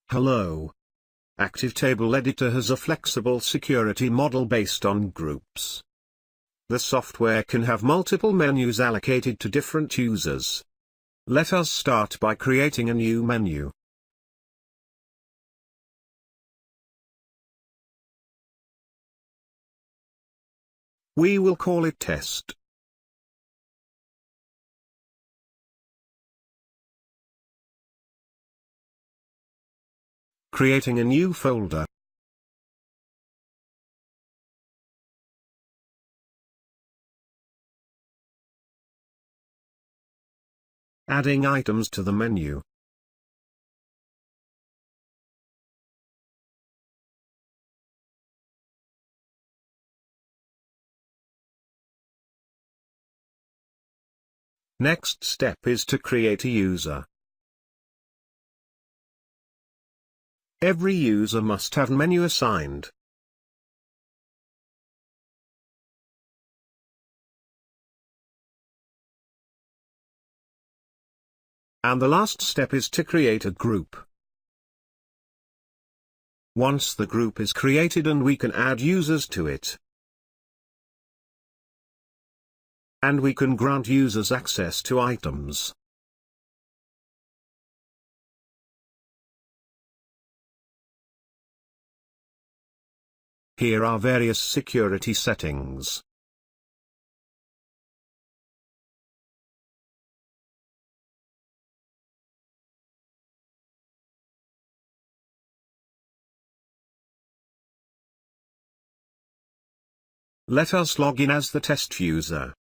Hello. Active Table Editor has a flexible security model based on groups. The software can have multiple menus allocated to different users. Let us start by creating a new menu. We will call it Test. Creating a new folder. Adding items to the menu. Next step is to create a user. Every user must have menu assigned. And the last step is to create a group. Once the group is created and we can add users to it. And we can grant users access to items. Here are various security settings. Let us log in as the test user.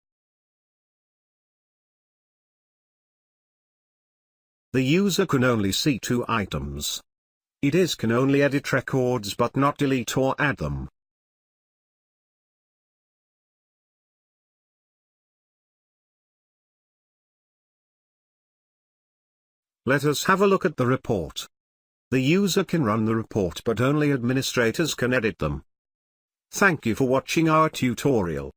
The user can only see 2 items. It can only edit records but not delete or add them. Let us have a look at the report. The user can run the report but only administrators can edit them. Thank you for watching our tutorial.